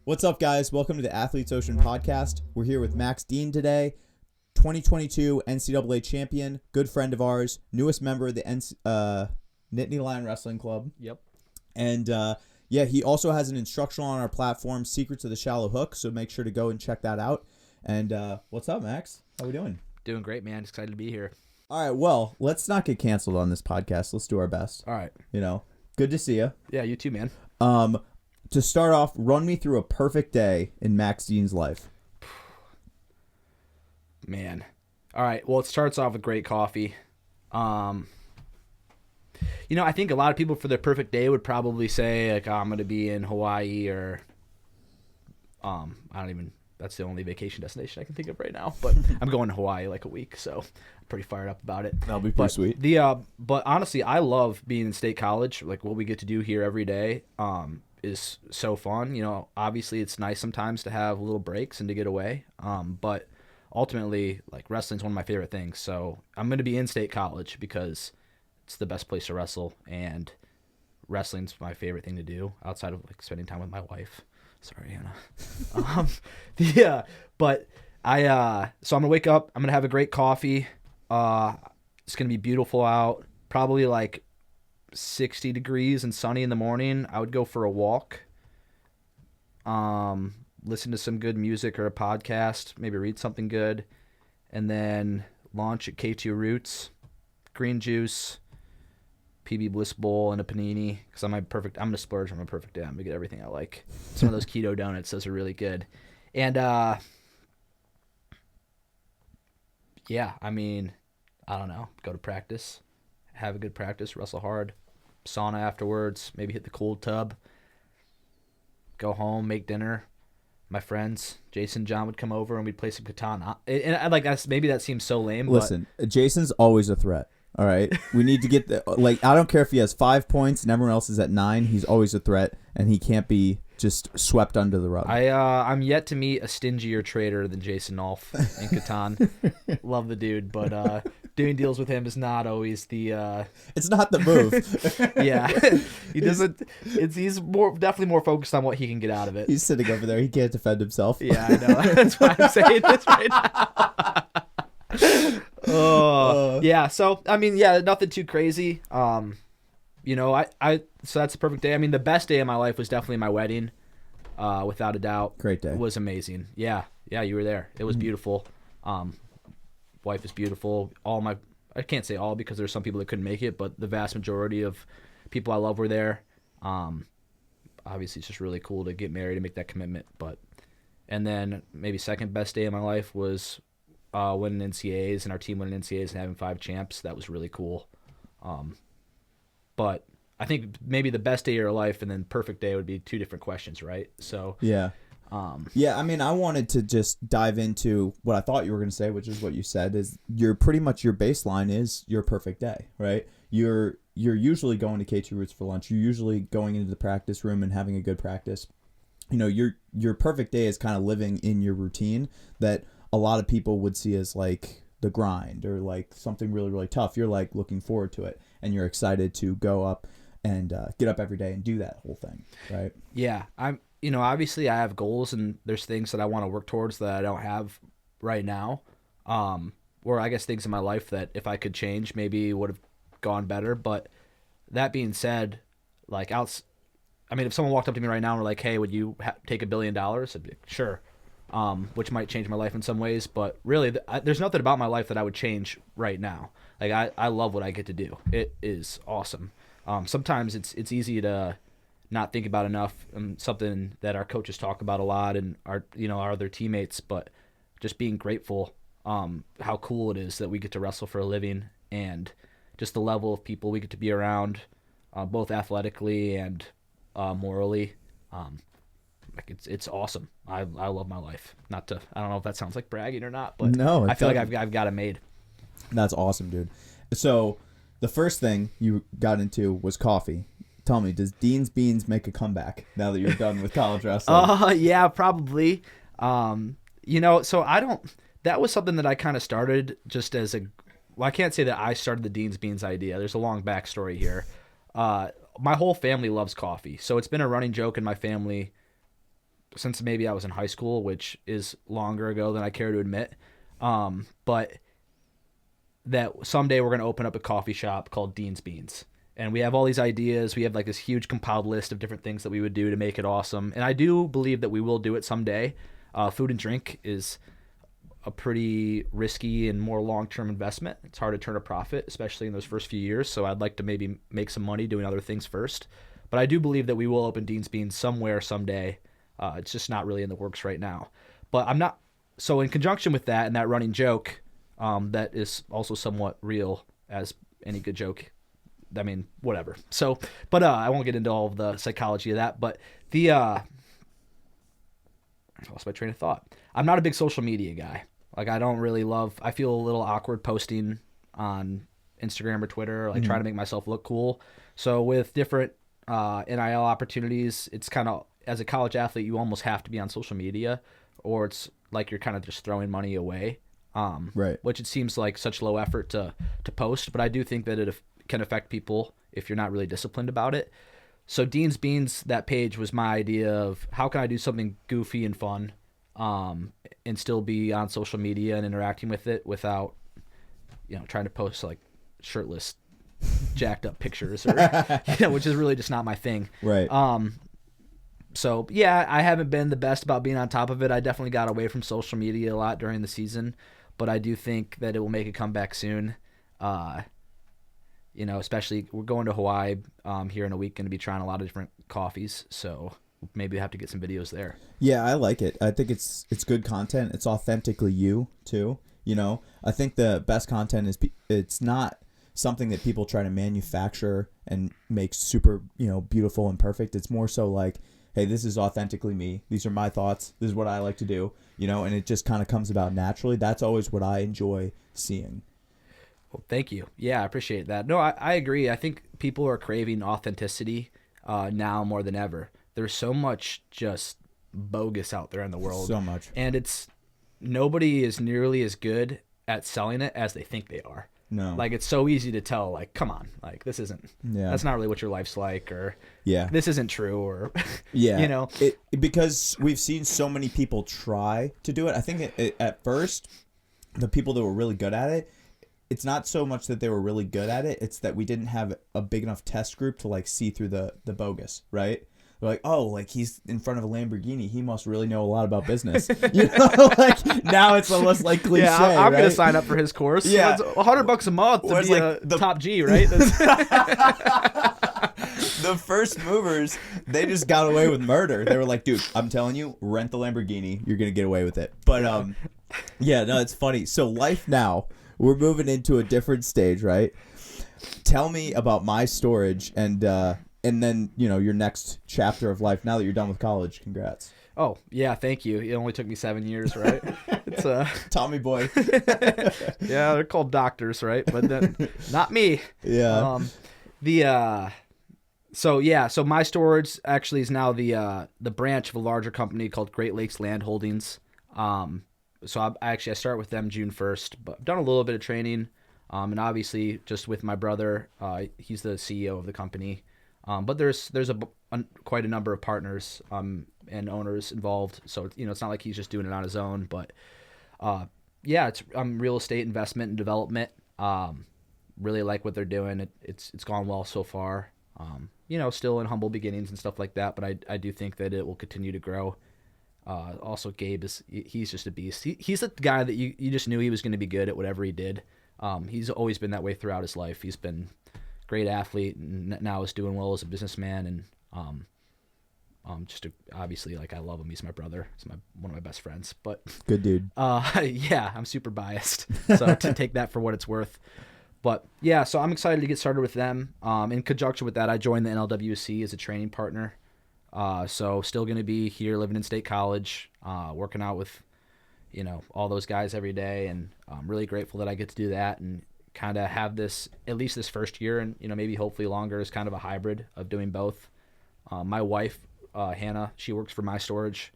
What's up, guys? Welcome to the Athletes Ocean podcast. We're here with Max Dean today, 2022 NCAA champion, good friend of ours, newest member of the Nittany Lion Wrestling Club. Yep. And he also has an instructional on our platform, Secrets of the Shallow Hook, so make sure to go and check that out. And what's up, Max? How we doing? Doing great, man. Excited to be here. All right, well, let's not get canceled on this podcast. Let's do our best. All right. Good to see you. Yeah, you too, man. To start off, run me through a perfect day in Max Dean's life. Man. All right. Well, it starts off with great coffee. I think a lot of people for their perfect day would probably say, like, I'm going to be in Hawaii or that's the only vacation destination I can think of right now. But I'm going to Hawaii like a week, so I'm pretty fired up about it. That'll be pretty sweet. But honestly, I love being in state college. Like, what we get to do here every day is so fun. Obviously it's nice sometimes to have little breaks and to get away. But ultimately, like, wrestling's one of my favorite things. So I'm going to be in state college because it's the best place to wrestle, and wrestling's my favorite thing to do outside of, like, spending time with my wife. Sorry, Anna. But so I'm going to wake up. I'm going to have a great coffee. It's going to be beautiful out. Probably like 60 degrees and sunny in the morning. I would go for a walk, listen to some good music or a podcast, maybe read something good, and then lunch at K2 Roots, green juice, PB Bliss Bowl, and a panini, because I'm going to splurge on my perfect day. I'm going to get everything I like. Some of those keto donuts, those are really good. And I don't know, go to practice, have a good practice, wrestle hard, sauna afterwards, maybe hit the cold tub, go home, make dinner. My friends, Jason, John would come over and we'd play some Catan. And maybe that seems so lame. Listen, Jason's always a threat. All right, we need to get I don't care if he has 5 points and everyone else is at 9. He's always a threat, and he can't be just swept under the rug. I'm yet to meet a stingier trader than Jason Nolf in Catan. Love the dude, but doing deals with him is not always the. It's not the move. Yeah, he doesn't. He's definitely more focused on what he can get out of it. He's sitting over there. He can't defend himself. Yeah, I know. That's why I'm saying this right now. Yeah. So nothing too crazy. So that's the perfect day. I mean, the best day of my life was definitely my wedding, without a doubt. Great day. It was amazing. Yeah, you were there. It was beautiful. Wife is beautiful. I can't say all because there's some people that couldn't make it, but the vast majority of people I love were there. Obviously, it's just really cool to get married and make that commitment. And then maybe second best day of my life was winning NCAAs, and our team winning NCAAs and having 5 champs. That was really cool. But I think maybe the best day of your life and then perfect day would be 2 different questions, right? So yeah. I wanted to just dive into what I thought you were going to say, which is what you said, is your baseline is your perfect day, right? You're usually going to K2 Roots for lunch. You're usually going into the practice room and having a good practice. Your perfect day is kind of living in your routine that a lot of people would see as like the grind or like something really, really tough. You're like looking forward to it, and you're excited to go up and get up every day and do that whole thing, right? Yeah, obviously I have goals and there's things that I want to work towards that I don't have right now. Or I guess things in my life that if I could change, maybe would have gone better. But that being said, if someone walked up to me right now and were like, hey, would you take $1 billion? I'd be like, sure. Which might change my life in some ways, but really there's nothing about my life that I would change right now. Like, I love what I get to do. It is awesome. Sometimes it's easy to not think about enough, something that our coaches talk about a lot and our other teammates, but just being grateful how cool it is that we get to wrestle for a living, and just the level of people we get to be around, both athletically and morally. It's awesome. I love my life. I don't know if that sounds like bragging or not, but no, I feel like I've got it made. That's awesome, dude. So the first thing you got into was coffee. Tell me, does Dean's Beans make a comeback now that you're done with college wrestling? Yeah, probably. So that was something that I kind of started just as I can't say that I started the Dean's Beans idea. There's a long backstory here. My whole family loves coffee, so it's been a running joke in my family since maybe I was in high school, which is longer ago than I care to admit. But that someday we're going to open up a coffee shop called Dean's Beans. And we have all these ideas. We have like this huge compiled list of different things that we would do to make it awesome. And I do believe that we will do it someday. Food and drink is a pretty risky and more long-term investment. It's hard to turn a profit, especially in those first few years. So I'd like to maybe make some money doing other things first. But I do believe that we will open Dean's Beans somewhere someday. It's just not really in the works right now. But I'm not. So in conjunction with that and that running joke, that is also somewhat real as any good joke. I mean, whatever. So, but I won't get into all of the psychology of that. But I lost my train of thought. I'm not a big social media guy. Like, I don't really love. I feel a little awkward posting on Instagram or Twitter. Like, trying to make myself look cool. So with different NIL opportunities, it's kind of, as a college athlete, you almost have to be on social media, or it's like you're kind of just throwing money away. Right. Which it seems like such low effort to post, but I do think that it can affect people if you're not really disciplined about it. So Dean's Beans, that page was my idea of how can I do something goofy and fun, and still be on social media and interacting with it without, trying to post like shirtless, jacked up pictures, or which is really just not my thing. Right. So yeah, I haven't been the best about being on top of it. I definitely got away from social media a lot during the season, but I do think that it will make a comeback soon. Especially we're going to Hawaii here in a week, going to be trying a lot of different coffees. So maybe we have to get some videos there. Yeah, I like it. I think it's good content. It's authentically you too. I think the best content is it's not something that people try to manufacture and make super, beautiful and perfect. It's more so like, hey, this is authentically me. These are my thoughts. This is what I like to do, and it just kind of comes about naturally. That's always what I enjoy seeing. Well, thank you. Yeah, I appreciate that. No, I agree. I think people are craving authenticity now more than ever. There's so much just bogus out there in the world. So much. And nobody is nearly as good at selling it as they think they are. No. Like, it's so easy to tell, like, come on, like, this isn't, that's not really what your life's like, or this isn't true, or, because we've seen so many people try to do it. I think at first, the people that were really good at it, it's not so much that they were really good at it, it's that we didn't have a big enough test group to, like, see through the bogus, right? They're like, oh, like, he's in front of a Lamborghini. He must really know a lot about business. Like, now it's almost like cliche, Yeah, I'm right? going to sign up for his course. Yeah. It's $100 a month to be like the top G, right? The first movers, they just got away with murder. They were like, dude, I'm telling you, rent the Lamborghini. You're going to get away with it. But, it's funny. So life now, we're moving into a different stage, right? Tell me about my storage and then, your next chapter of life now that you're done with college. Congrats. Oh, yeah, thank you. It only took me 7 years, right? It's Tommy boy. Yeah, they're called doctors, right? But then not me. Yeah. So my storage actually is now the branch of a larger company called Great Lakes Land Holdings. So I start with them June 1st, but I've done a little bit of training, and obviously just with my brother, he's the CEO of the company. But there's quite a number of partners and owners involved, so it's not like he's just doing it on his own. But it's real estate investment and development. Really like what they're doing. It's gone well so far. Still in humble beginnings and stuff like that, but I do think that it will continue to grow. Also, Gabe he's just a beast. He's the guy that you just knew he was going to be good at whatever he did. He's always been that way throughout his life. He's been great athlete and now is doing well as a businessman, and obviously, like, I love him. He's my brother. He's one of my best friends. But good dude. I'm super biased, so to take that for what it's worth. But yeah, so I'm excited to get started with them. In conjunction with that, I joined the NLWC as a training partner. So still going to be here living in State College, working out with, all those guys every day. And I'm really grateful that I get to do that and kind of have this, at least this first year, and, maybe hopefully longer, is kind of a hybrid of doing both. My wife, Hannah, she works for my storage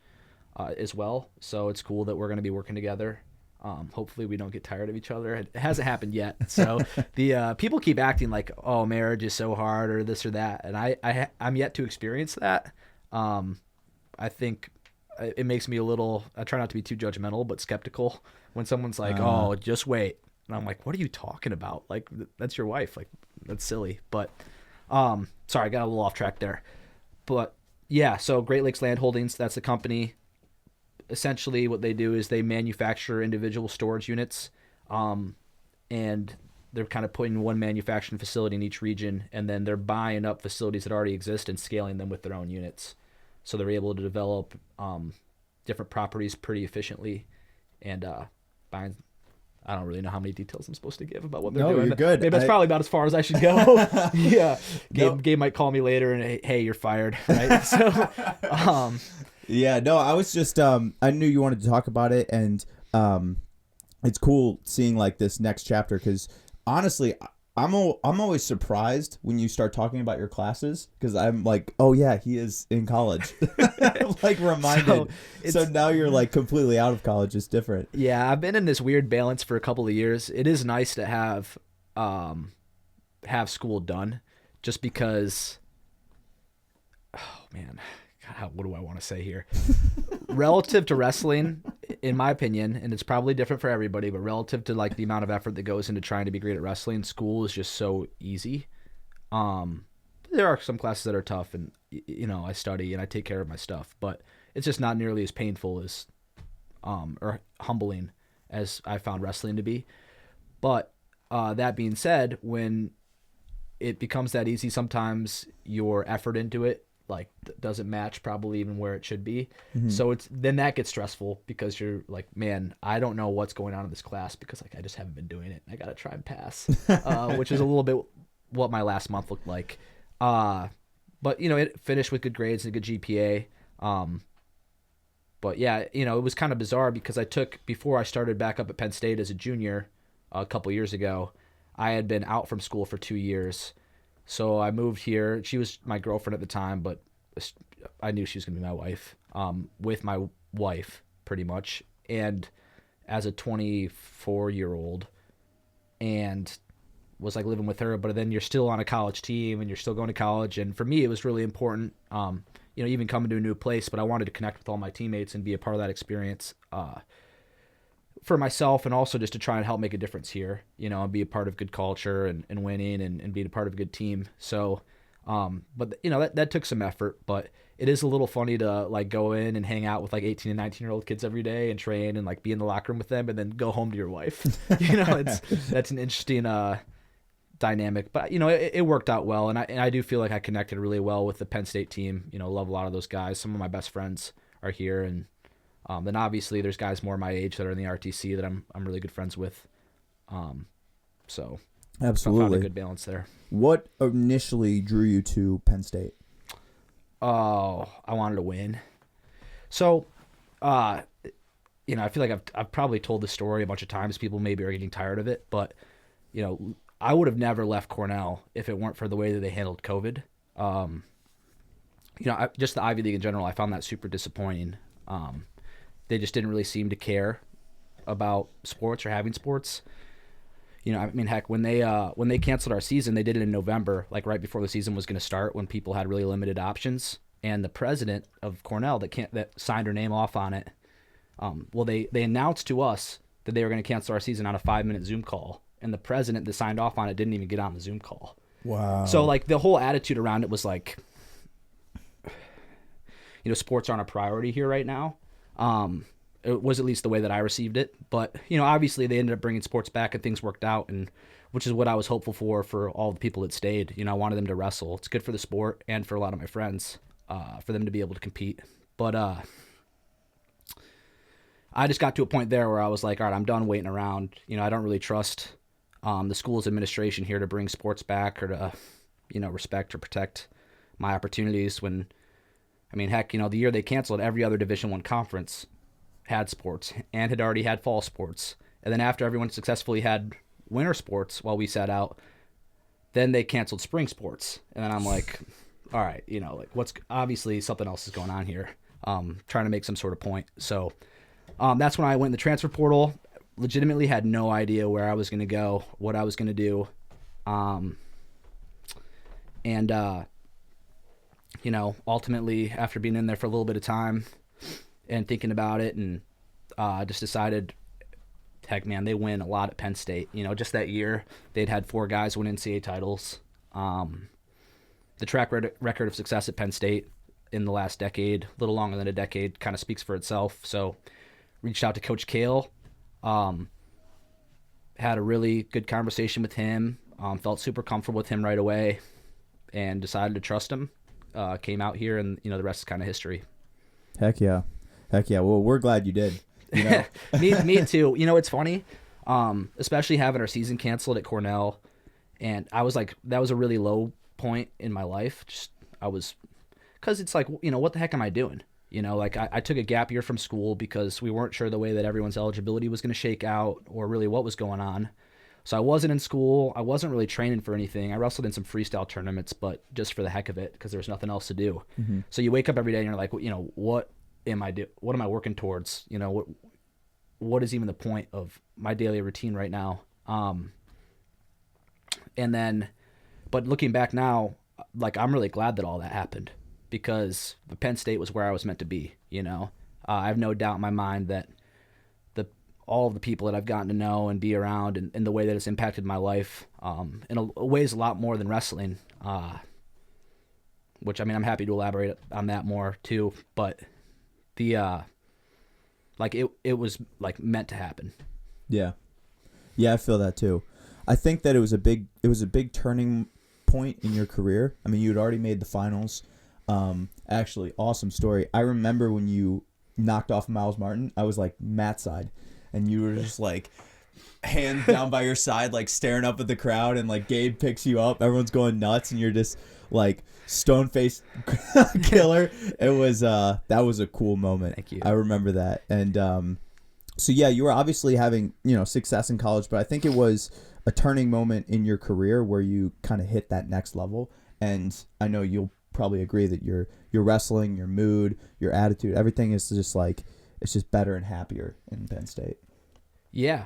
as well. So it's cool that we're going to be working together. Hopefully we don't get tired of each other. It hasn't happened yet. So the people keep acting like, oh, marriage is so hard or this or that. And I'm yet to experience that. I think it makes me a little, I try not to be too judgmental, but skeptical when someone's like, just wait. And I'm like, what are you talking about? Like, that's your wife. Like, that's silly. But, sorry, I got a little off track there. But, yeah, so Great Lakes Land Holdings, that's the company. Essentially, what they do is they manufacture individual storage units, and they're kind of putting one manufacturing facility in each region, and then they're buying up facilities that already exist and scaling them with their own units. So they're able to develop different properties pretty efficiently, and buying. I don't really know how many details I'm supposed to give about what they're doing. You're good. Maybe that's probably about as far as I should go. Yeah. Gabe might call me later and, hey, you're fired, right? So, yeah, no, I was just, I knew you wanted to talk about it, and it's cool seeing like this next chapter, because honestly, I'm always surprised when you start talking about your classes, because I'm like, oh yeah, he is in college. I'm like reminded. So now you're like completely out of college. It's different. Yeah, I've been in this weird balance for a couple of years. It is nice to have school done, just because. Oh man, God, what do I want to say here? Relative to wrestling, in my opinion, and it's probably different for everybody, but relative to like the amount of effort that goes into trying to be great at wrestling, school is just so easy. There are some classes that are tough, and I study and I take care of my stuff, but it's just not nearly as painful as or humbling as I found wrestling to be. But that being said, when it becomes that easy, sometimes your effort into it like doesn't match probably even where it should be. Mm-hmm. So then that gets stressful, because you're like, man, I don't know what's going on in this class, because like I just haven't been doing it. I got to try and pass, which is a little bit what my last month looked like. But it finished with good grades and a good GPA. But yeah, it was kind of bizarre, because before I started back up at Penn State as a junior a couple years ago, I had been out from school for 2 years. So I moved here. She was my girlfriend at the time, but I knew she was going to be my wife, with my wife pretty much. And as a 24-year-old, and was like living with her, but then you're still on a college team and you're still going to college. And for me, it was really important, even coming to a new place, but I wanted to connect with all my teammates and be a part of that experience, for myself, and also just to try and help make a difference here, and be a part of good culture and winning and being a part of a good team. So, but that took some effort, but it is a little funny to like go in and hang out with like 18 and 19-year-old kids every day and train and like be in the locker room with them and then go home to your wife. That's an interesting, dynamic, but it worked out well. And I do feel like I connected really well with the Penn State team, love a lot of those guys. Some of my best friends are here, and then obviously there's guys more my age that are in the RTC that I'm really good friends with. So absolutely, I found a good balance there. What initially drew you to Penn State? Oh, I wanted to win. So, I feel like I've probably told this story a bunch of times. People maybe are getting tired of it, but I would have never left Cornell if it weren't for the way that they handled COVID. Just the Ivy League in general, I found that super disappointing. They just didn't really seem to care about sports or having sports. Heck, when they canceled our season, they did it in November, like right before the season was going to start, when people had really limited options. And the president of Cornell that signed her name off on it, they announced to us that they were going to cancel our season on a 5-minute Zoom call, and the president that signed off on it didn't even get on the Zoom call. Wow. So like the whole attitude around it was like, sports aren't a priority here right now. It was at least the way that I received it, but obviously they ended up bringing sports back and things worked out, and which is what I was hopeful for all the people that stayed. I wanted them to wrestle. It's good for the sport and for a lot of my friends, for them to be able to compete. But I just got to a point there where I was like, all right, I'm done waiting around. I don't really trust the school's administration here to bring sports back or to respect or protect my opportunities. When heck, the year they canceled, every other Division I conference had sports and had already had fall sports. And then after everyone successfully had winter sports while we sat out, then they canceled spring sports. And then I'm like, all right, what's obviously something else is going on here. Trying to make some sort of point. So that's when I went in the transfer portal. Legitimately had no idea where I was going to go, what I was going to do. Ultimately, after being in there for a little bit of time, and thinking about it, and just decided, heck, man, they win a lot at Penn State. Just that year, they'd had 4 guys win NCAA titles. The track record of success at Penn State in the last decade, a little longer than a decade, kind of speaks for itself. So reached out to Coach Kale, had a really good conversation with him, felt super comfortable with him right away, and decided to trust him. Came out here, and the rest is kind of history. Heck yeah. Well, we're glad you did. Me too. It's funny, especially having our season canceled at Cornell, and I was like, that was a really low point in my life. Because it's like, what the heck am I doing? I took a gap year from school because we weren't sure the way that everyone's eligibility was going to shake out or really what was going on. So I wasn't in school. I wasn't really training for anything. I wrestled in some freestyle tournaments, but just for the heck of it, because there was nothing else to do. Mm-hmm. So you wake up every day and you're like, what am I working towards? What is even the point of my daily routine right now? But looking back now, I'm really glad that all that happened, because the Penn State was where I was meant to be. I have no doubt in my mind that all of the people that I've gotten to know and be around, and the way that it's impacted my life, in a ways a lot more than wrestling, which, I'm happy to elaborate on that more too, but it was meant to happen. Yeah, I feel that too. I think that it was a big turning point in your career. You had already made the finals. Actually, awesome story. I remember when you knocked off Miles Martin, I was Matt side, and you were just hands down by your side, staring up at the crowd, and Gabe picks you up. Everyone's going nuts, and you're just stone faced killer. It was that was a cool moment. Thank you. I remember that. And so yeah, you were obviously having success in college, but I think it was a turning moment in your career where you kind of hit that next level. And I know you'll probably agree that your wrestling, your mood, your attitude, everything is just it's just better and happier in Penn State. Yeah,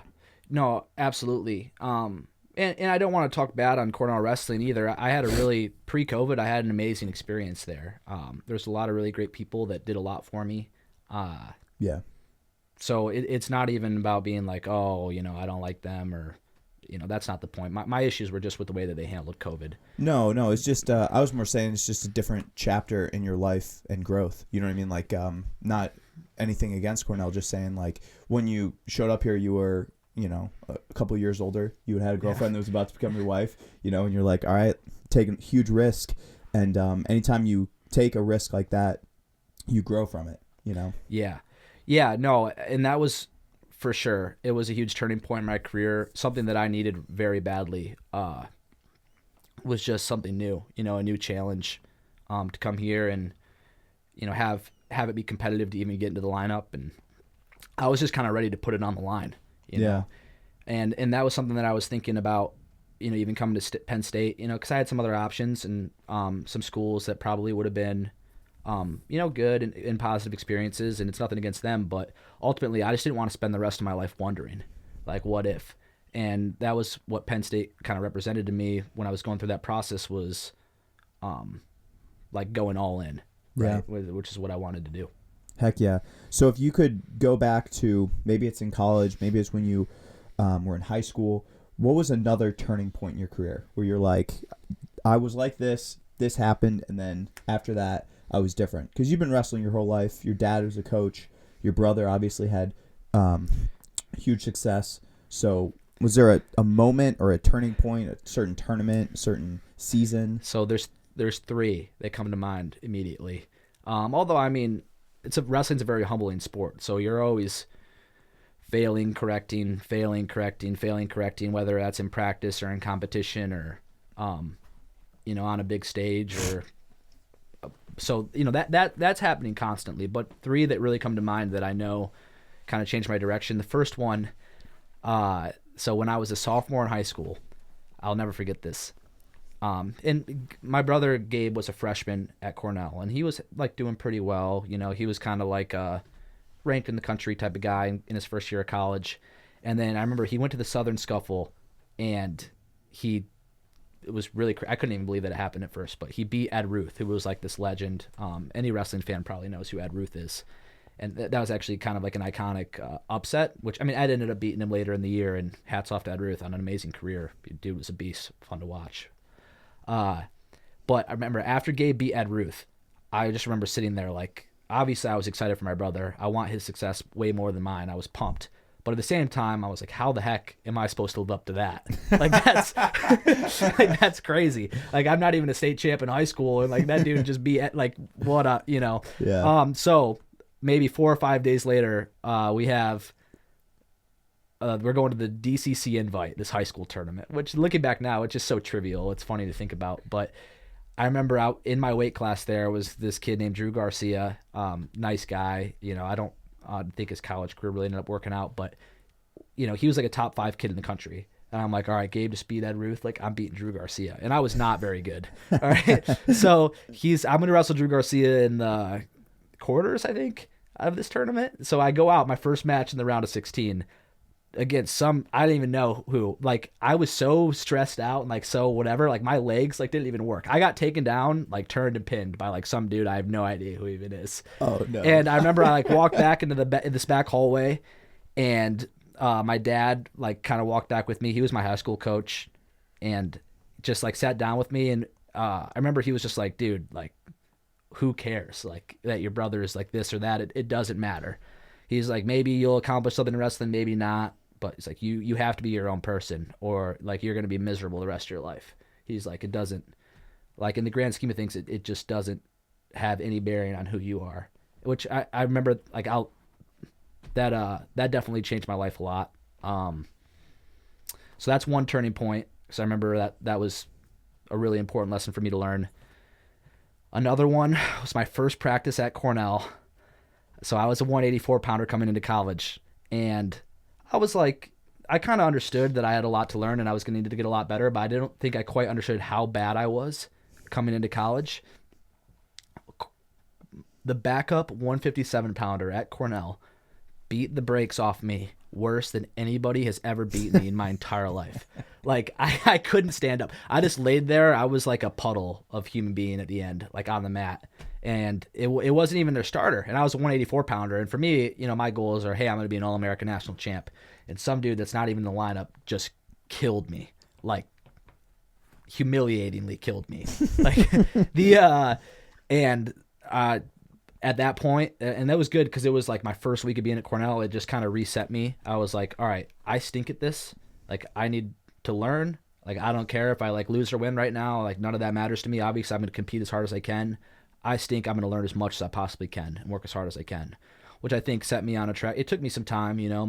no, absolutely. And I don't want to talk bad on Cornell Wrestling either. I had pre-COVID, I had an amazing experience there. There's a lot of really great people that did a lot for me. Yeah. So it's not even about being I don't like them, or, that's not the point. My issues were just with the way that they handled COVID. No, it's just, I was more saying it's just a different chapter in your life and growth. You know what I mean? Not anything against Cornell, just saying when you showed up here, you were, a couple of years older. You had a girlfriend that was about to become your wife, and you're like, all right, taking a huge risk. And anytime you take a risk like that, you grow from it, Yeah, no, and that was, for sure, it was a huge turning point in my career. Something that I needed very badly was just something new, a new challenge, to come here and, have it be competitive to even get into the lineup. And I was just kind of ready to put it on the line, you know? And that was something that I was thinking about, even coming to Penn State, because I had some other options and some schools that probably would have been, good and positive experiences, and it's nothing against them, but ultimately I just didn't want to spend the rest of my life wondering, what if? And that was what Penn State kind of represented to me when I was going through that process, was going all in, right? Which is what I wanted to do. Heck yeah. So if you could go back to, maybe it's in college, maybe it's when you were in high school, what was another turning point in your career where you're like, I was like this happened, and then after that I was different? Because you've been wrestling your whole life. Your dad was a coach. Your brother obviously had huge success. So was there a moment or a turning point, a certain tournament, a certain season? So there's 3 that come to mind immediately. Although, wrestling's a very humbling sport. So you're always failing, correcting, whether that's in practice or in competition or, on a big stage or. So, that's happening constantly. But 3 that really come to mind that I know kind of changed my direction. The first one, so when I was a sophomore in high school, I'll never forget this. And my brother Gabe was a freshman at Cornell, and he was doing pretty well. He was kind of ranked in the country type of guy in his first year of college. And then I remember he went to the Southern Scuffle, and it was really, I couldn't even believe that it happened at first, but he beat Ed Ruth, who was this legend. Any wrestling fan probably knows who Ed Ruth is. And that was actually kind of like an iconic upset, which, I mean, Ed ended up beating him later in the year, and hats off to Ed Ruth on an amazing career. Dude was a beast, fun to watch. But I remember after Gabe beat Ed Ruth, I just remember sitting there like, obviously I was excited for my brother. I want his success way more than mine. I was pumped. But at the same time, I was like, how the heck am I supposed to live up to that? Like, that's like, that's crazy. Like, I'm not even a state champ in high school, and like that dude just beat, like, what a, you know. Yeah. So maybe 4 or 5 days later, we have we're going to the DCC Invite, this high school tournament, which looking back now, it's just so trivial. It's funny to think about. But I remember out in my weight class there was this kid named Drew Garcia, nice guy. You know, I don't think his college career really ended up working out, but, you know, he was like a top 5 kid in the country. And I'm like, all right, Gabe just beat Ed Ruth. Like, I'm beating Drew Garcia. And I was not very good. All right. So I'm going to wrestle Drew Garcia in the quarters, I think, of this tournament. So I go out my first match in the round of 16 against I didn't even know who. Like, I was so stressed out and like so whatever. Like, my legs like didn't even work. I got taken down, like turned and pinned by like some dude I have no idea who even is. Oh no! And I remember I like walked back into this back hallway, and my dad like kind of walked back with me. He was my high school coach, and just like sat down with me. And I remember he was just like, dude, like, who cares? Like, that your brother is like this or that. It doesn't matter. He's like, maybe you'll accomplish something in wrestling, maybe not. But it's like, you have to be your own person, or like you're going to be miserable the rest of your life. He's like, it doesn't, like, in the grand scheme of things, it just doesn't have any bearing on who you are. Which I remember, like, that definitely changed my life a lot. So that's one turning point. So I remember that was a really important lesson for me to learn. Another one was my first practice at Cornell. So I was a 184 pounder coming into college, and I was like, I kind of understood that I had a lot to learn and I was going to need to get a lot better, but I didn't think I quite understood how bad I was coming into college. The backup 157 pounder at Cornell beat the brakes off me worse than anybody has ever beaten me in my entire life. Like, I couldn't stand up. I just laid there. I was like a puddle of human being at the end, like on the mat. And it wasn't even their starter. And I was a 184 pounder. And for me, you know, my goals are, hey, I'm going to be an All-American national champ. And some dude that's not even in the lineup just killed me. Like, humiliatingly killed me. Like, at that point, and that was good because it was like my first week of being at Cornell, it just kind of reset me. I was like, all right, I stink at this. Like, I need to learn. Like, I don't care if I like lose or win right now. Like, none of that matters to me. Obviously, I'm going to compete as hard as I can. I stink. I'm going to learn as much as I possibly can and work as hard as I can, which I think set me on a track. It took me some time, you know.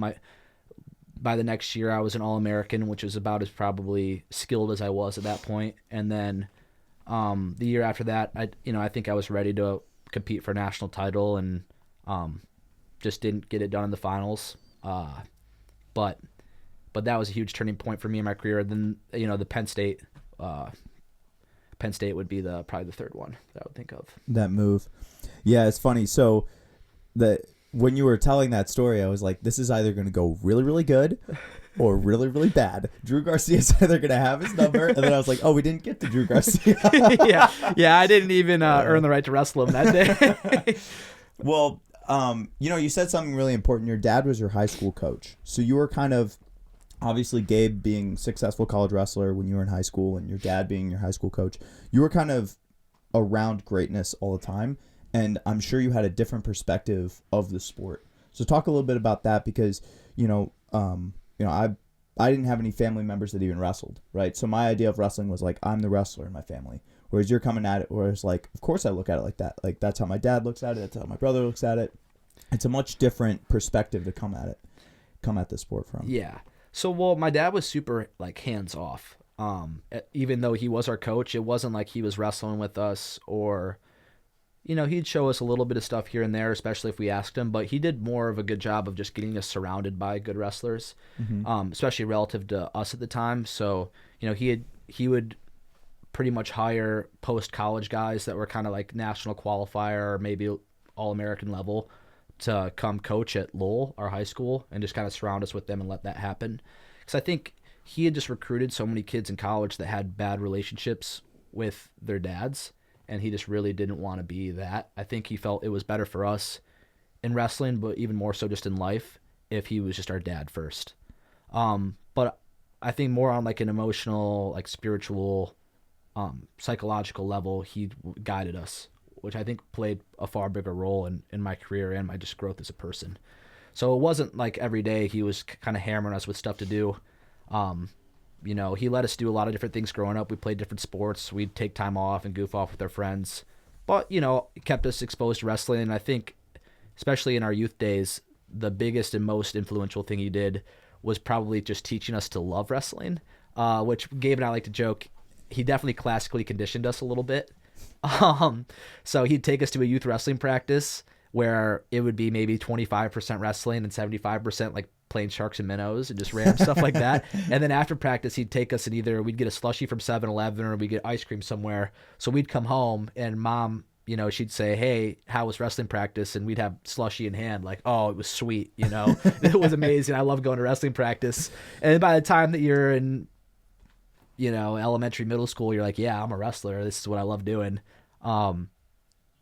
By the next year, I was an All-American, which was about as probably skilled as I was at that point. And then the year after that, I think I was ready to compete for a national title, and just didn't get it done in the finals. But that was a huge turning point for me in my career. Then, you know, the Penn State would be probably the third one that I would think of. That move. Yeah, it's funny. So when you were telling that story, I was like, this is either going to go really, really good or really, really bad. Drew Garcia's either going to have his number, and then I was like, oh, we didn't get to Drew Garcia. yeah, I didn't even earn the right to wrestle him that day. Well, you said something really important. Your dad was your high school coach. So you were kind of, obviously, Gabe being successful college wrestler when you were in high school and your dad being your high school coach, you were kind of around greatness all the time. And I'm sure you had a different perspective of the sport. So talk a little bit about that, because, I didn't have any family members that even wrestled, right? So my idea of wrestling was like, I'm the wrestler in my family. Whereas you're coming at it where it's like, of course I look at it like that. Like, that's how my dad looks at it. That's how my brother looks at it. It's a much different perspective to come at the sport from. Yeah. So, well, my dad was super like hands off. Even though he was our coach, it wasn't like he was wrestling with us, or, you know, he'd show us a little bit of stuff here and there, especially if we asked him, but he did more of a good job of just getting us surrounded by good wrestlers, especially relative to us at the time. So, you know, he would pretty much hire post-college guys that were kind of like national qualifier or maybe All-American level to come coach at Lowell, our high school, and just kind of surround us with them and let that happen. Because I think he had just recruited so many kids in college that had bad relationships with their dads, and he just really didn't want to be that. I think he felt it was better for us in wrestling, but even more so just in life, if he was just our dad first. But I think more on like an emotional, like spiritual, psychological level, he guided us, which I think played a far bigger role in my career and my just growth as a person. So it wasn't like every day he was kind of hammering us with stuff to do. You know, he let us do a lot of different things growing up. We played different sports. We'd take time off and goof off with our friends. But, you know, it kept us exposed to wrestling. And I think, especially in our youth days, the biggest and most influential thing he did was probably just teaching us to love wrestling, which Gabe and I like to joke. He definitely classically conditioned us a little bit. So he'd take us to a youth wrestling practice where it would be maybe 25% wrestling and 75% like playing sharks and minnows and just random stuff like that. And then after practice, he'd take us and either we'd get a slushie from 7-Eleven or we'd get ice cream somewhere. So we'd come home and mom, you know, she'd say, "Hey, how was wrestling practice?" And we'd have slushie in hand, like, "Oh, it was sweet." You know, it was amazing. I love going to wrestling practice. And by the time that you're in, you know, elementary, middle school, you're like, "Yeah, I'm a wrestler. This is what I love doing."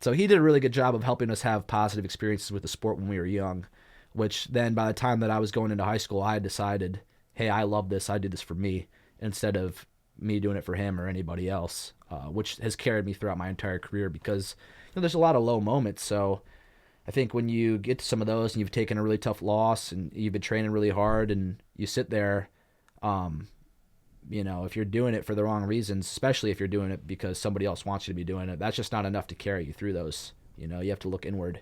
So he did a really good job of helping us have positive experiences with the sport when we were young, which then by the time that I was going into high school, I had decided, hey, I love this. I do this for me instead of me doing it for him or anybody else, which has carried me throughout my entire career because, you know, there's a lot of low moments. So I think when you get to some of those and you've taken a really tough loss and you've been training really hard and you sit there, you know, if you're doing it for the wrong reasons, especially if you're doing it because somebody else wants you to be doing it, that's just not enough to carry you through those. You know, you have to look inward.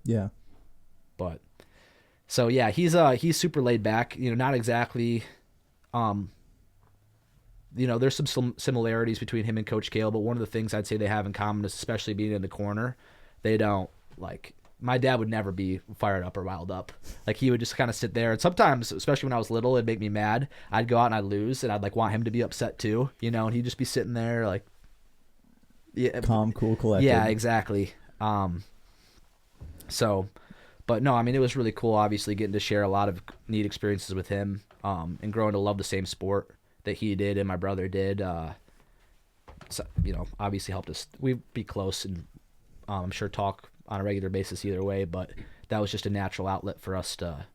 Yeah. But so yeah, he's super laid back. You know, not exactly. You know, there's some similarities between him and Coach Cale, but one of the things I'd say they have in common is, especially being in the corner, they don't like. My dad would never be fired up or riled up. Like, he would just kind of sit there. And sometimes, especially when I was little, it'd make me mad. I'd go out and I'd lose, and I'd, like, want him to be upset too, you know, and he'd just be sitting there, like... yeah, calm, cool, collected. Yeah, exactly. So, but no, I mean, it was really cool, obviously, getting to share a lot of neat experiences with him, and growing to love the same sport that he did and my brother did. So, you know, obviously helped us. We'd be close and I'm sure talk on a regular basis either way, but that was just a natural outlet for us to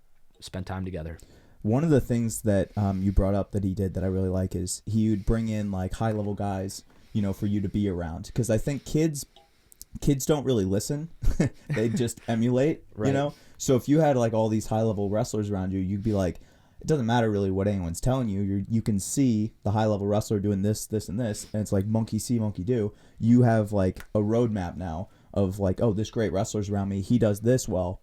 spend time together. One of the things that you brought up that he did that I really like is he would bring in like high level guys, you know, for you to be around. Because I think kids don't really listen. They just emulate, right. You know? So if you had like all these high level wrestlers around you, you'd be like, it doesn't matter really what anyone's telling you. You can see the high level wrestler doing this, this, and this. And it's like monkey see, monkey do. You have like a roadmap now of like, oh, this great wrestler's around me. He does this well.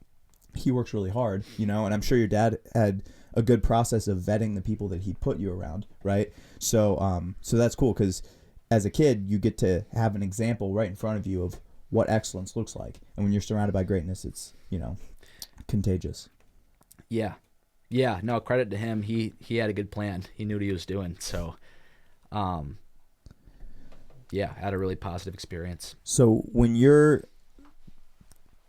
He works really hard, you know? And I'm sure your dad had a good process of vetting the people that he put you around, right? So so that's cool because as a kid, you get to have an example right in front of you of what excellence looks like. And when you're surrounded by greatness, it's, you know, contagious. Yeah. Yeah, no, credit to him. He had a good plan. He knew what he was doing. So, yeah, I had a really positive experience. So when you're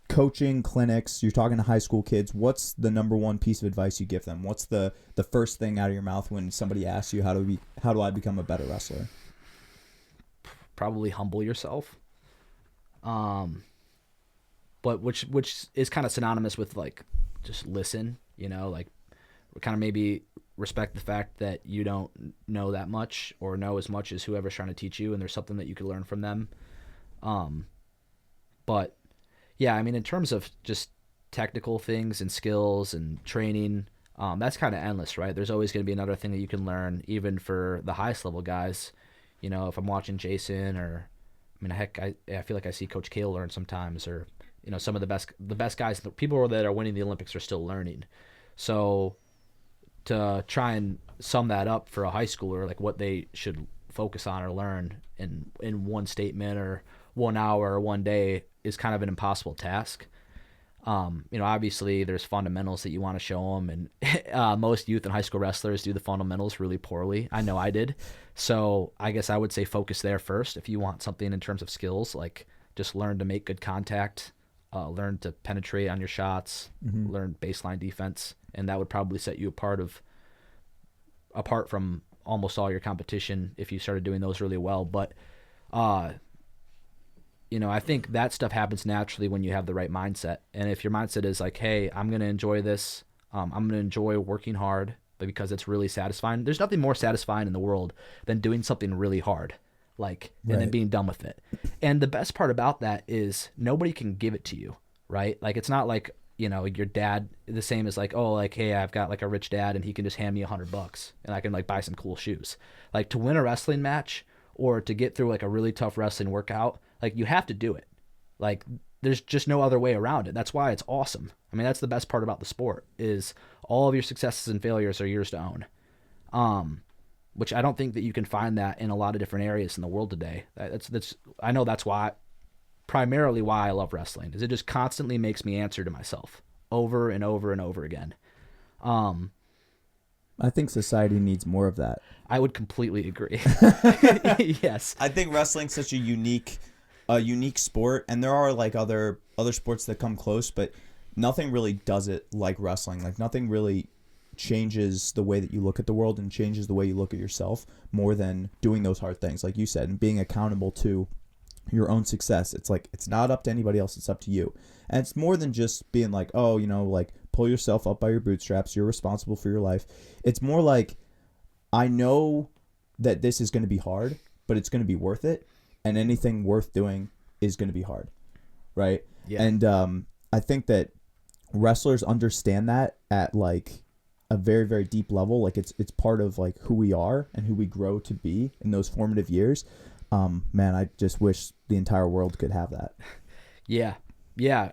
coaching clinics, you're talking to high school kids, what's the number one piece of advice you give them? What's the first thing out of your mouth when somebody asks you, how do I become a better wrestler? Probably humble yourself. But which is kind of synonymous with like just listen, you know, like kind of maybe respect the fact that you don't know that much or know as much as whoever's trying to teach you, and there's something that you could learn from them. But yeah, I mean, in terms of just technical things and skills and training, that's kind of endless, right? There's always going to be another thing that you can learn, even for the highest level guys. You know, if I'm watching Jason, or I mean, heck, I feel like I see Coach Cale learn sometimes, or you know, some of the best guys, the people that are winning the Olympics are still learning. So to try and sum that up for a high schooler, like what they should focus on or learn in one statement or 1 hour or one day, is kind of an impossible task. You know, obviously there's fundamentals that you want to show them, and most youth and high school wrestlers do the fundamentals really poorly. I know I did. So I guess I would say focus there first. If you want something in terms of skills, like just learn to make good contact, learn to penetrate on your shots, learn baseline defense, and that would probably set you apart from almost all your competition if you started doing those really well. But I think that stuff happens naturally when you have the right mindset. And if your mindset is like, hey, I'm going to enjoy this, I'm going to enjoy working hard, but because it's really satisfying. There's nothing more satisfying in the world than doing something really hard, and then being done with it. And the best part about that is nobody can give it to you, right? Like, it's not like, your dad, the same as like, oh, like, hey, I've got like a rich dad and he can just hand me $100 and I can like buy some cool shoes. Like, to win a wrestling match or to get through like a really tough wrestling workout, like, you have to do it. Like, there's just no other way around it. That's why it's awesome. I mean, that's the best part about the sport, is all of your successes and failures are yours to own. Which I don't think that you can find that in a lot of different areas in the world today. I know that's primarily why I love wrestling, is it just constantly makes me answer to myself over and over and over again. I think society needs more of that. I would completely agree. Yes. I think wrestling's such a unique sport, and there are like other sports that come close, but nothing really does it like wrestling. Like, nothing really changes the way that you look at the world and changes the way you look at yourself more than doing those hard things, like you said, and being accountable to your own success. It's like, it's not up to anybody else, it's up to you. And it's more than just being like, oh, like, pull yourself up by your bootstraps, you're responsible for your life. It's more like, I know that this is going to be hard, but it's going to be worth it, and anything worth doing is going to be hard, right? Yeah. And I think that wrestlers understand that at like a very, very deep level. Like, it's part of like who we are and who we grow to be in those formative years. Man, I just wish the entire world could have that. Yeah,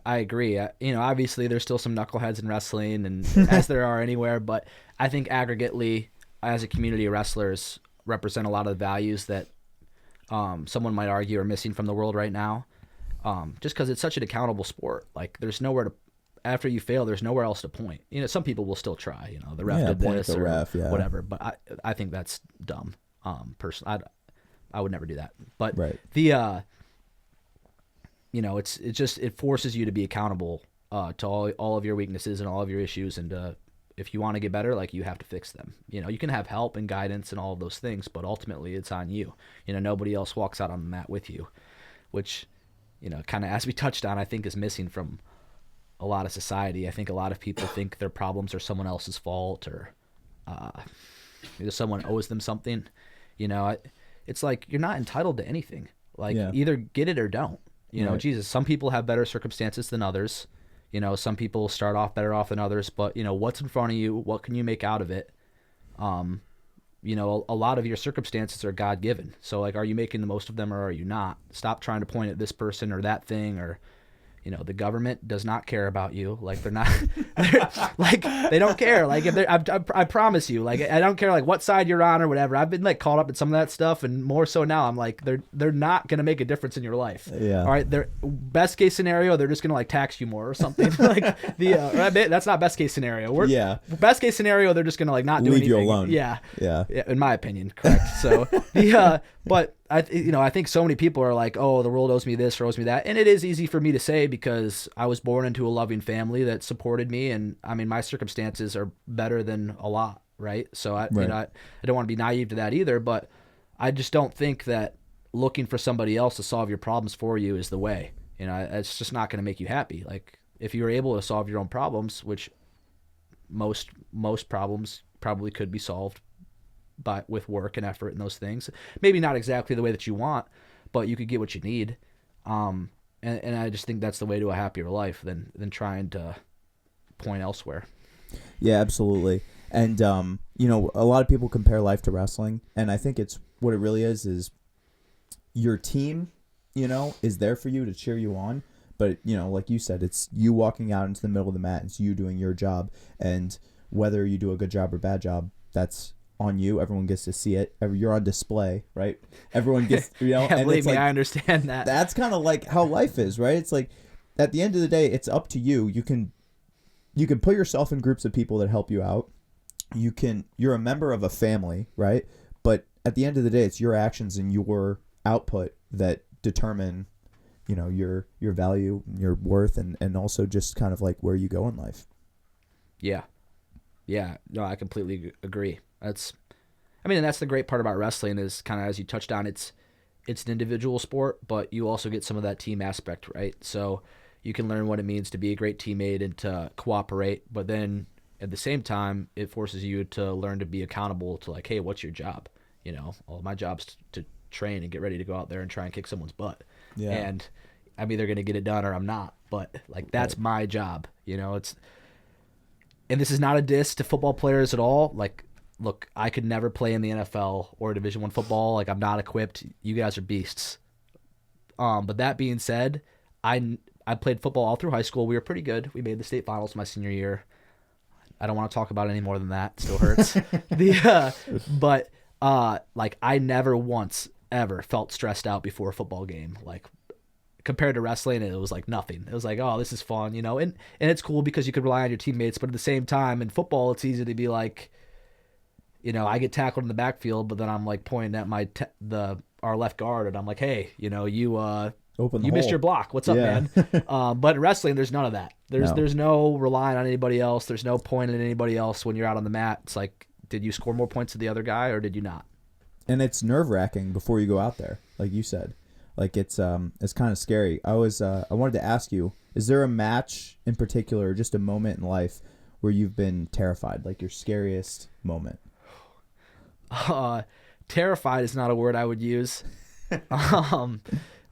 I agree. Obviously there's still some knuckleheads in wrestling, and as there are anywhere, but I think aggregately, as a community of wrestlers, represent a lot of the values that someone might argue are missing from the world right now. Just because it's such an accountable sport. Like, there's nowhere to, after you fail, there's nowhere else to point. Some people will still try. The ref did this or whatever. But I think that's dumb. Personally, I would never do that. But right. it forces you to be accountable to all of your weaknesses and all of your issues, and if you want to get better, like, you have to fix them. You can have help and guidance and all of those things, but ultimately it's on you. Nobody else walks out on the mat with you, which, kind of, as we touched on, I think is missing from a lot of society. I think a lot of people think their problems are someone else's fault, or someone owes them something. It's like, you're not entitled to anything. Like, either get it or don't. Right. Jesus, some people have better circumstances than others. Some people start off better off than others, but, what's in front of you? What can you make out of it? A lot of your circumstances are God-given. So, like, are you making the most of them or are you not? Stop trying to point at this person or that thing, or, the government does not care about you. Like, they're like, they don't care. Like, if I promise you, like, I don't care, like, what side you're on or whatever. I've been, like, caught up in some of that stuff, and more so now, I'm like, they're not going to make a difference in your life. Yeah. All right. Best case scenario, they're just going to, like, tax you more or something. Like, that's not best case scenario. Best case scenario, they're just going to, like, not do anything. Leave you alone. Yeah. Yeah. In my opinion. Correct. So, but I think so many people are like, oh, the world owes me this or owes me that. And it is easy for me to say because I was born into a loving family that supported me. And I mean, my circumstances are better than a lot. Right. So I don't want to be naive to that either, but I just don't think that looking for somebody else to solve your problems for you is the way. It's just not going to make you happy. Like, if you were able to solve your own problems, which most problems probably could be solved with work and effort and those things, maybe not exactly the way that you want, but you could get what you need. And I just think that's the way to a happier life than trying to point elsewhere. Yeah, absolutely. And, a lot of people compare life to wrestling, and I think it's what it really is your team, is there for you to cheer you on. But, like you said, it's you walking out into the middle of the mat. It's you doing your job. And whether you do a good job or bad job, that's on you. Everyone gets to see it. You're on display, right? Everyone gets, Yeah, and believe it's me, like, I understand that. That's kind of like how life is, right? It's like, at the end of the day, it's up to you. You can put yourself in groups of people that help you out. You're a member of a family, right? But at the end of the day, it's your actions and your output that determine, your value, your worth, and also just kind of like where you go in life. Yeah. No, I completely agree. That's the great part about wrestling is, kind of as you touched on, it's it's an individual sport, but you also get some of that team aspect, right? So you can learn what it means to be a great teammate and to cooperate, but then at the same time, it forces you to learn to be accountable to like, hey, what's your job? Well, my job's to train and get ready to go out there and try and kick someone's butt. Yeah. And I'm either going to get it done or I'm not, but like that's my job. And this is not a diss to football players at all. Like, look, I could never play in the NFL or Division I football. Like, I'm not equipped. You guys are beasts. But that being said, I played football all through high school. We were pretty good. We made the state finals my senior year. I don't want to talk about it any more than that. It still hurts. Like, I never once ever felt stressed out before a football game. Like, compared to wrestling, it was like nothing. It was like, oh, this is fun, and it's cool because you could rely on your teammates. But at the same time, in football, it's easy to be like, I get tackled in the backfield, but then I'm like pointing at our left guard, and I'm like, hey, you missed your block. What's up, man? But in wrestling, there's none of that. There's no relying on anybody else. There's no pointing at anybody else when you're out on the mat. It's like, did you score more points than the other guy or did you not? And it's nerve-wracking before you go out there, like you said. Like it's kind of scary. I wanted to ask you, is there a match in particular, just a moment in life where you've been terrified, like your scariest moment? Terrified is not a word I would use.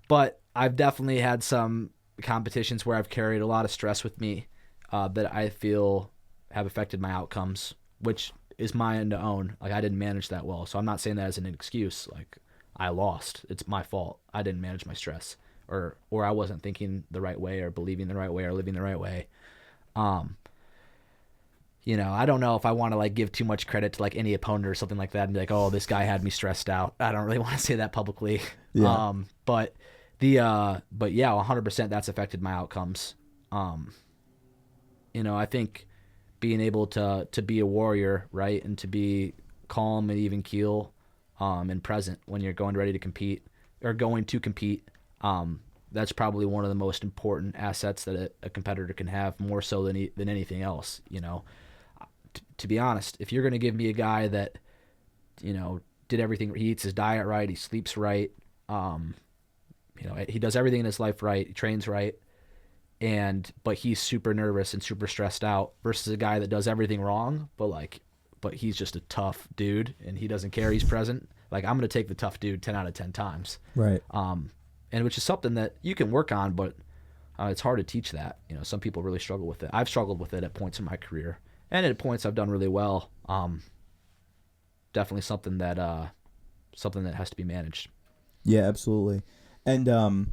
But I've definitely had some competitions where I've carried a lot of stress with me that I feel have affected my outcomes, which is mine to own. Like, I didn't manage that well. So I'm not saying that as an excuse. Like, I lost. It's my fault. I didn't manage my stress, or I wasn't thinking the right way or believing the right way or living the right way. I don't know if I want to like give too much credit to like any opponent or something like that and be like, oh, this guy had me stressed out. I don't really want to say that publicly. Yeah. But yeah, 100% that's affected my outcomes. I think being able to be a warrior, right, and to be calm and even keel, and present when you're going to compete, that's probably one of the most important assets that a competitor can have, more so than anything else. To be honest, if you're going to give me a guy that, did everything, he eats his diet right, he sleeps right, he does everything in his life right, he trains right, but he's super nervous and super stressed out, versus a guy that does everything wrong, but he's just a tough dude and he doesn't care, he's present. Like, I'm going to take the tough dude 10 out of 10 times. Right. And which is something that you can work on, but it's hard to teach that. Some people really struggle with it. I've struggled with it at points in my career, and at points I've done really well. Definitely something that has to be managed. Yeah, absolutely. And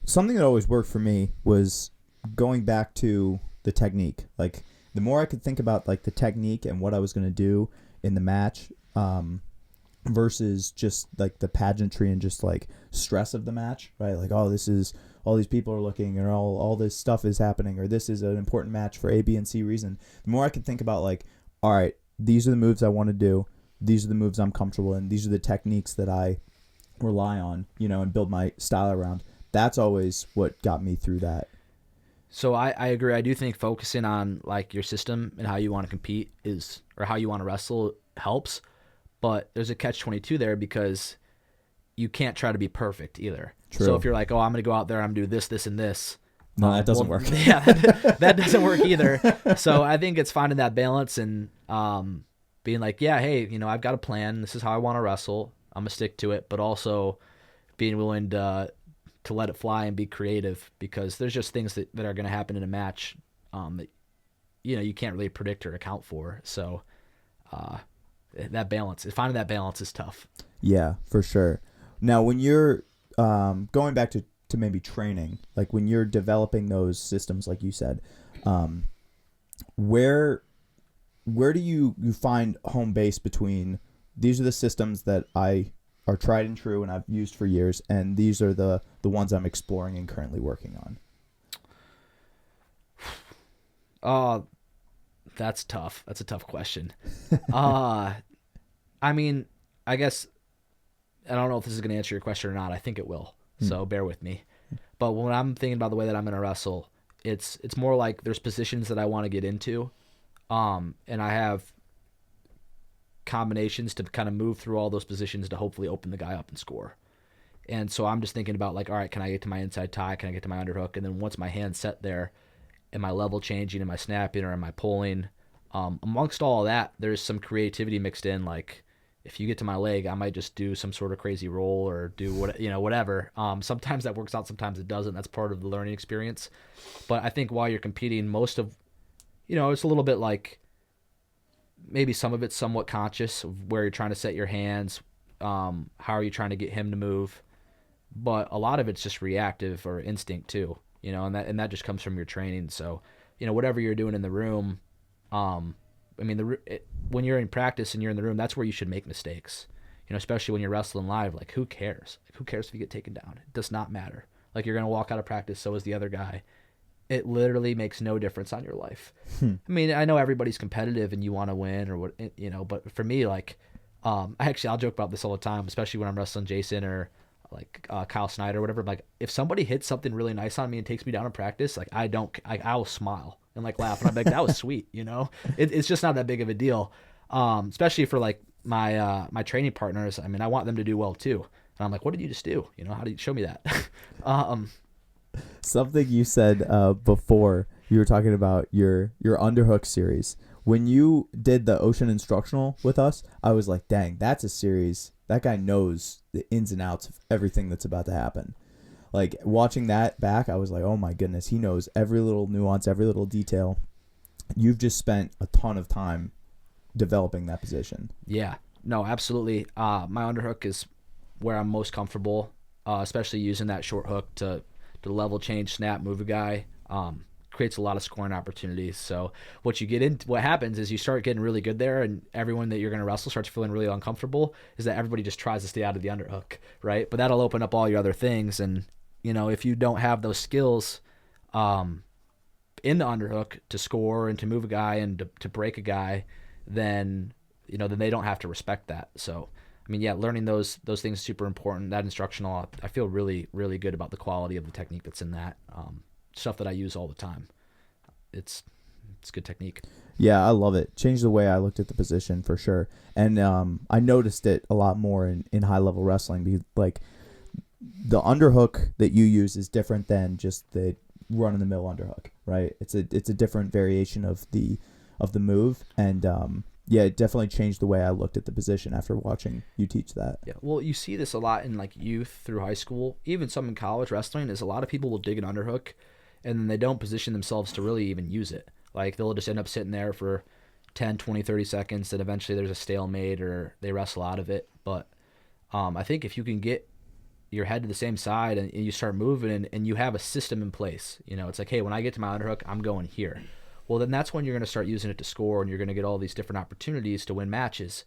something that always worked for me was going back to the technique. Like, the more I could think about like the technique and what I was going to do in the match, versus just like the pageantry and just like stress of the match, right? Like, oh, this is, all these people are looking, or all this stuff is happening, or this is an important match for A, B, and C reason. The more I can think about like, all right, these are the moves I want to do, these are the moves I'm comfortable in, these are the techniques that I rely on, and build my style around. That's always what got me through that. So I agree. I do think focusing on like your system and how you want to compete or how you want to wrestle helps. But there's a catch-22 there, because you can't try to be perfect either. True. So if you're like, oh, I'm going to go out there, I'm going to do this, this, and this. No, that doesn't work. Yeah, that doesn't work either. So I think it's finding that balance and being like, yeah, hey, I've got a plan. This is how I want to wrestle. I'm going to stick to it. But also being willing to let it fly and be creative, because there's just things that are going to happen in a match that you can't really predict or account for. So finding that balance is tough. Yeah, for sure. Now, when you're going back to maybe training, like when you're developing those systems, like you said, where do you find home base between these are the systems that are tried and true and I've used for years, and these are the ones I'm exploring and currently working on? That's tough. That's a tough question. I mean, I guess I don't know if this is going to answer your question or not. I think it will. So bear with me. But when I'm thinking about the way that I'm going to wrestle, it's more like there's positions that I want to get into, and I have combinations to kind of move through all those positions to hopefully open the guy up and score. And so I'm just thinking about like, all right, can I get to my inside tie? Can I get to my underhook? And then once my hand's set there, am I level changing? Am I snapping or am I pulling? Amongst all of that, there's some creativity mixed in. Like if you get to my leg, I might just do some sort of crazy roll or do whatever. Sometimes that works out, sometimes it doesn't. That's part of the learning experience. But I think while you're competing, most of, it's a little bit like maybe some of it's somewhat conscious of where you're trying to set your hands. How are you trying to get him to move? But a lot of it's just reactive or instinct too, and that just comes from your training. So, whatever you're doing in the room, when you're in practice and you're in the room, that's where you should make mistakes. Especially when you're wrestling live. Like, who cares? Like, who cares if you get taken down? It does not matter. Like, you're gonna walk out of practice, so is the other guy. It literally makes no difference on your life. I know everybody's competitive and you want to win or what, but for me, like, I'll joke about this all the time, especially when I'm wrestling Jason or like Kyle Snyder or whatever. Like, if somebody hits something really nice on me and takes me down in practice, like I will smile and like laugh and I'm like, that was sweet. It's just not that big of a deal. Especially for like my training partners. I want them to do well too. And I'm like, what did you just do? How do you show me that? Something you said before, you were talking about your Underhook series. When you did the Ocean Instructional with us, I was like, dang, that's a series. That guy knows the ins and outs of everything that's about to happen. Like, watching that back, I was like, oh my goodness, he knows every little nuance, every little detail. You've just spent a ton of time developing that position. Yeah, no, absolutely. My underhook is where I'm most comfortable, especially using that short hook to level change, snap, move a guy. Creates a lot of scoring opportunities. So what happens is you start getting really good there, and everyone that you're going to wrestle starts feeling really uncomfortable, is that everybody just tries to stay out of the underhook, right? But that'll open up all your other things. And, if you don't have those skills in the underhook to score and to move a guy and to break a guy, then they don't have to respect that. So, learning those things is super important. That instructional, I feel really, really good about the quality of the technique that's in that. Stuff that I use all the time. It's good technique. Yeah, I love it. Changed the way I looked at the position for sure. And I noticed it a lot more in high level wrestling, because like the underhook that you use is different than just the run in the mill underhook, right? It's a different variation of the move, and it definitely changed the way I looked at the position after watching you teach that. Yeah, well, you see this a lot in like youth through high school, even some in college wrestling, is a lot of people will dig an underhook and then they don't position themselves to really even use it. Like, they'll just end up sitting there for 10, 20, 30 seconds, and eventually there's a stalemate or they wrestle out of it. But I think if you can get your head to the same side and you start moving and you have a system in place, it's like, hey, when I get to my underhook, I'm going here. Well, then that's when you're going to start using it to score, and you're going to get all these different opportunities to win matches.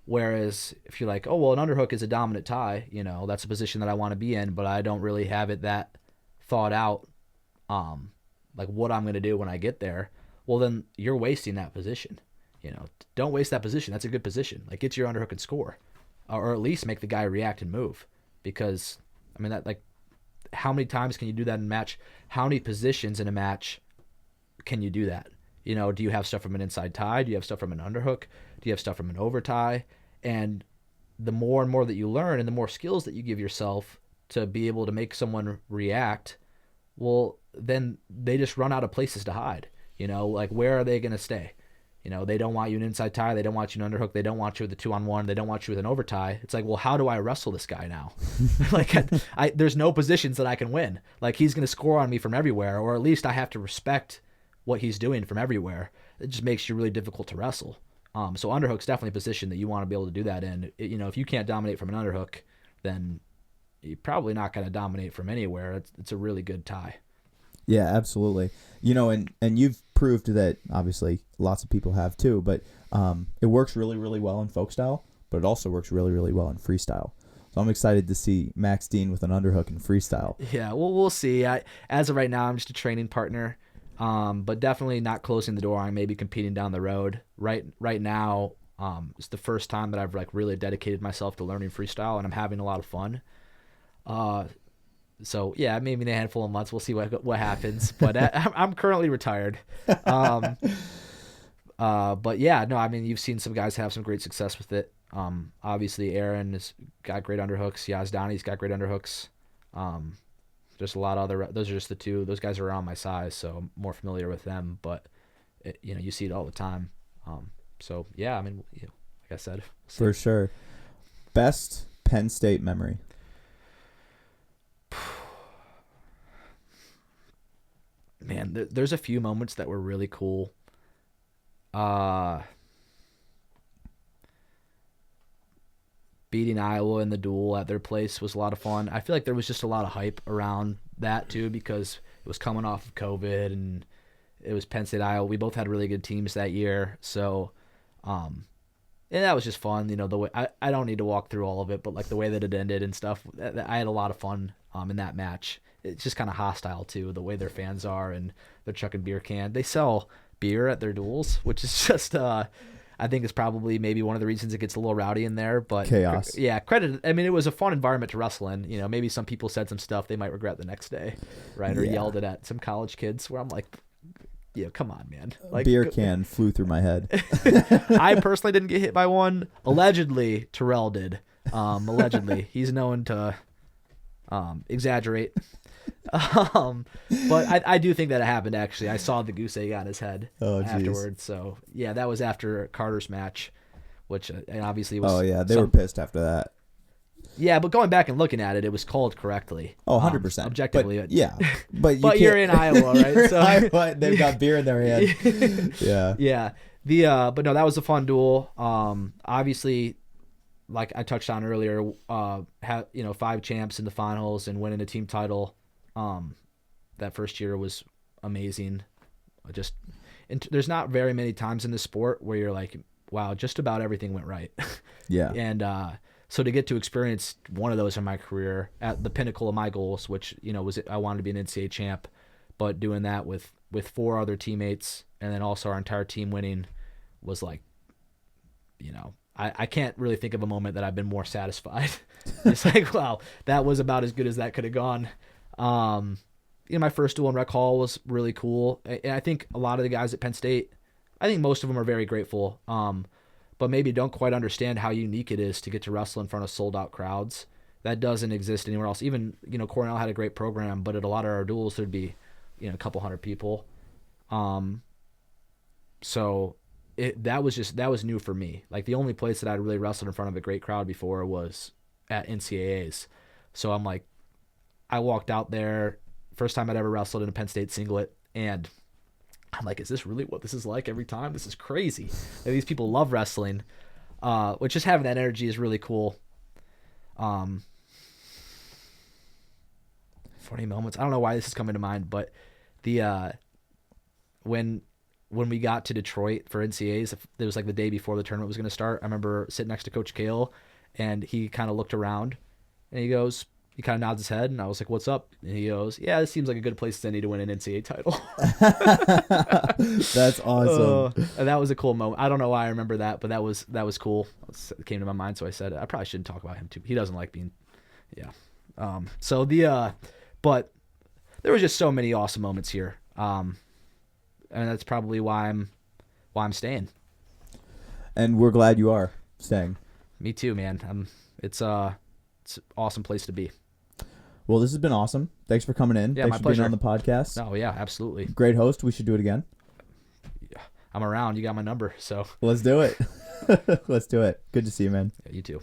Whereas if you're like, oh, well, an underhook is a dominant tie, that's a position that I want to be in, but I don't really have it that thought out, like what I'm going to do when I get there. Well, then you're wasting that position. Don't waste that position. That's a good position. Like, get your underhook and score, or at least make the guy react and move. Because that, like, how many times can you do that in a match? How many positions in a match can you do that? Do you have stuff from an inside tie? Do you have stuff from an underhook? Do you have stuff from an over tie? And the more and more that you learn and the more skills that you give yourself to be able to make someone react, well, then they just run out of places to hide. Like, where are they going to stay? They don't want you an inside tie. They don't want you an underhook. They don't want you with a 2-on-1. They don't want you with an over tie. It's like, well, how do I wrestle this guy now? Like, there's no positions that I can win. Like, he's going to score on me from everywhere, or at least I have to respect what he's doing from everywhere. It just makes you really difficult to wrestle. So underhook's definitely a position that you want to be able to do that in. If you can't dominate from an underhook, then you're probably not going to dominate from anywhere. It's a really good tie. Yeah, absolutely. And you've proved that, obviously lots of people have too, but it works really, really well in folk style, but it also works really, really well in freestyle. So I'm excited to see Max Dean with an underhook in freestyle. Yeah, well, we'll see. As of right now, I'm just a training partner, but definitely not closing the door on maybe competing down the road. Right now, it's the first time that I've like really dedicated myself to learning freestyle, and I'm having a lot of fun. So yeah, maybe in a handful of months we'll see what happens. But I'm currently retired. But yeah, no, you've seen some guys have some great success with it. Obviously, Aaron has got great underhooks. Yazdani's got great underhooks. Just a lot of other. Those are just the two. Those guys are around my size, so I'm more familiar with them. But you see it all the time. So yeah, I mean, like I said, for sure. Best Penn State memory. Man, there's a few moments that were really cool. Beating Iowa in the duel at their place was a lot of fun. I feel like there was just a lot of hype around that too because it was coming off of COVID and it was Penn State, Iowa. We both had really good teams that year, so and that was just fun. The way I don't need to walk through all of it, but like the way that it ended and stuff, I had a lot of fun in that match. It's just kind of hostile too, the way their fans are and they're chucking beer can. They sell beer at their duels, which is just I think is probably maybe one of the reasons it gets a little rowdy in there. But chaos. Yeah, credit. I mean, it was a fun environment to wrestle in. Maybe some people said some stuff they might regret the next day, right? Or yelled it at some college kids. Where I'm like, come on, man. Like, beer can flew through my head. I personally didn't get hit by one. Allegedly, Terrell did. Allegedly, he's known to exaggerate. But I do think that it happened, actually. I saw the goose egg on his head afterwards. So, yeah, that was after Carter's match, which and obviously was... Oh, yeah, they were pissed after that. Yeah, but going back and looking at it, it was called correctly. Oh, 100%. Objectively. But, yeah. But, you're in Iowa, right? So Iowa, they've got beer in their hand. Yeah. Yeah. But no, that was a fun duel. Obviously, like I touched on earlier, 5 champs in the finals and winning a team title. That first year was amazing. There's not very many times in the sport where you're like, wow, just about everything went right. Yeah. And so to get to experience one of those in my career at the pinnacle of my goals, which was I wanted to be an NCAA champ, but doing that with 4 other teammates and then also our entire team winning was like, I can't really think of a moment that I've been more satisfied. It's like, wow, that was about as good as that could have gone. My first duel in Rec Hall was really cool. And I think a lot of the guys at Penn State, I think most of them are very grateful, but maybe don't quite understand how unique it is to get to wrestle in front of sold-out crowds. That doesn't exist anywhere else. Even, Cornell had a great program, but at a lot of our duels, there'd be, a couple hundred people. So that was new for me. Like, the only place that I'd really wrestled in front of a great crowd before was at NCAAs. So I'm like, I walked out there, first time I'd ever wrestled in a Penn State singlet, and I'm like, is this really what this is like every time? This is crazy. Like, these people love wrestling, which just having that energy is really cool. Funny moments. I don't know why this is coming to mind, but the when we got to Detroit for NCAAs, it was like the day before the tournament was going to start. I remember sitting next to Coach Kale, and he kind of looked around, and he kind of nods his head, and I was like, what's up? And he goes, yeah, this seems like a good place to send you to win an NCAA title. That's awesome. And that was a cool moment. I don't know why I remember that, but that was cool. It came to my mind, so I said it. I probably shouldn't talk about him too. He doesn't like being, yeah. But there was just so many awesome moments here. And that's probably why I'm staying. And we're glad you are staying. Me too, man. It's an awesome place to be. Well, this has been awesome. Thanks for coming in. Yeah, Thanks my for pleasure. being on the podcast. Oh, yeah, absolutely. Great host. We should do it again. Yeah, I'm around. You got my number, so. Let's do it. Let's do it. Good to see you, man. Yeah, you too.